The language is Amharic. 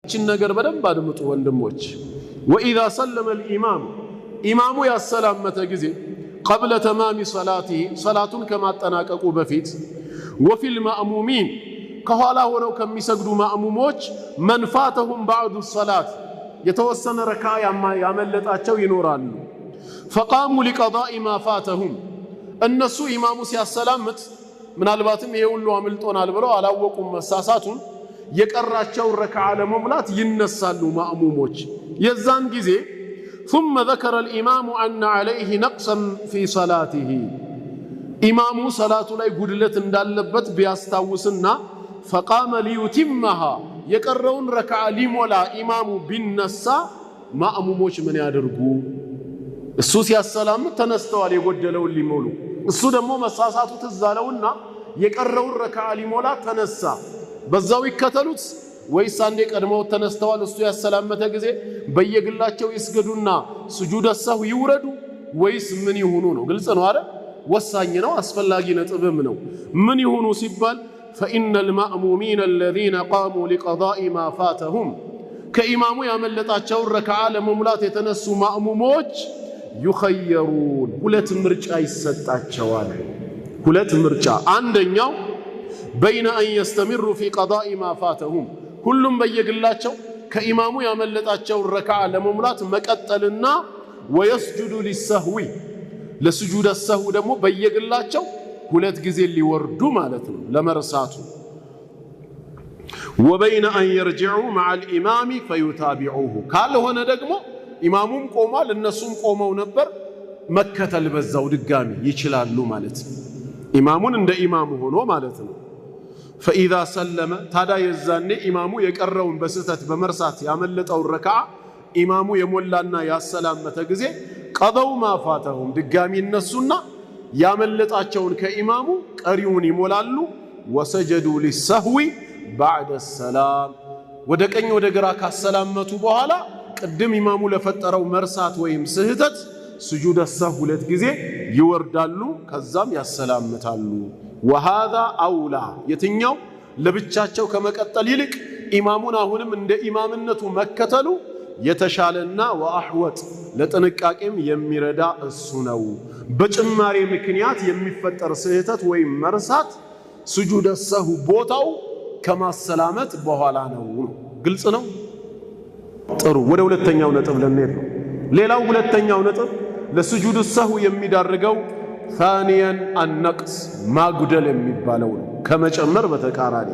ይህችን ነገር በደንብ አድምጡ ወንድሞች። ወኢዛ ሰለመ الإمام ኢማሙ ያሰላመተ ጊዜ قبل تمام صلاته صلاتን ከማጠናቀቁ በፊት وفي المأمومين ከኋላ ሆነው ከሚሰግዱ ማእሙሞች من فاتهم بعض الصلاة የተወሰነ ረካ ያመለጣቸው ይኖራሉ። فقاموا لقضاء ما فاتهم እነሱ ኢማሙ ሲያሰላምት ምናልባትም ይሄ ሁሉ አምልጦናል ብለው አላወቁም መሳሳቱን የቀራቸው ረካዓ ለመሙላት ይነሳሉ ማእሙሞች። የዛን ጊዜ ثم ذكر الإمام أن عليه نقصا في صلاته ኢማሙ ሰላቱ ላይ ጉድለት እንዳለበት ቢያስታውስና فقام ليتمها የቀረውን ረካዓ ሊሞላ ኢማሙ ቢነሳ ማእሙሞች ምን ያደርጉ? እሱ ሲያሰላምት ተነስተዋል የጎደለውን ሊሞሉ፣ እሱ ደግሞ መሳሳቱ ትዝ አለውና የቀረውን ረካዓ ሊሞላ ተነሳ። በዛው ይከተሉት ወይስ አንዴ ቀድመው ተነስተዋል እሱ ያሰላመተ ጊዜ በየግላቸው ይስገዱና ስጁድ ሰሁ ይውረዱ ወይስ ምን ይሁኑ ነው? ግልጽ ነው አይደል? ወሳኝ ነው፣ አስፈላጊ ነጥብም ነው። ምን ይሁኑ ሲባል فإن المأمومين الذين قاموا لقضاء ما فاتهم كإمام ያመለጣቸው ረካዓ ለመሙላት የተነሱ ማእሙሞች يخيرون ሁለት ምርጫ ይሰጣቸዋል። ሁለት ምርጫ፣ አንደኛው بين أن يستمروا في قضاء ما فاتهم ሁሉም በየግላቸው ከኢማሙ ያመለጣቸው ረካዓ ለመሙላት መቀጠልና ويسجد للسهو ለስጁድ ሰሁ ደግሞ በየግላቸው ሁለት ጊዜ ሊወርዱ ማለት ነው ለመርሳቱ። وبين أن يرجعوا مع الإمام فيتابعوه ካልሆነ ደግሞ ኢማሙም ቆሟል እነሱም ቆመው ነበር መከተል በዛው ድጋሚ ይችላሉ ማለት ነው። ኢማሙን እንደ ኢማሙ ሆኖ ማለት ነው። فإذا سلم ታዳ የዛኔ ኢማሙ የቀረውን በስህተት በመርሳት ያመለጠው ረካዓ ኢማሙ የሞላና ያሰላመተ ጊዜ ቀضوا ما فاتهم ድጋሚ እነሱና ያመለጣቸውን ከኢማሙ ቀሪውን ይሞላሉ። وسجدوا للسهو بعد السلام ወደ ቀኝ ወደ ግራ ካሰላመቱ በኋላ ቅድም ኢማሙ ለፈጠረው መርሳት ወይም ስህተት ስጁድ ሰሁ ሁለት ጊዜ ይወርዳሉ ከዛም ያሰላምታሉ። وهذا أولى የትኛው ለብቻቸው ከመቀጠል ይልቅ ኢማሙን አሁንም እንደ ኢማምነቱ መከተሉ የተሻለና ወአህወጥ ለጥንቃቄም የሚረዳ እሱ ነው። በጭማሪ ምክንያት የሚፈጠር ስህተት ወይም መርሳት ስጁድ ሰሁ ቦታው ከማሰላመት በኋላ ነው። ግልጽ ነው። ጥሩ፣ ወደ ሁለተኛው ነጥብ ለኔር ነው። ሌላው ሁለተኛው ነጥብ ለስጁድ ሰሁ የሚዳርገው ثانيا النقص ማጉደል የሚባለው ነው። ከመጨመር በተቃራኒ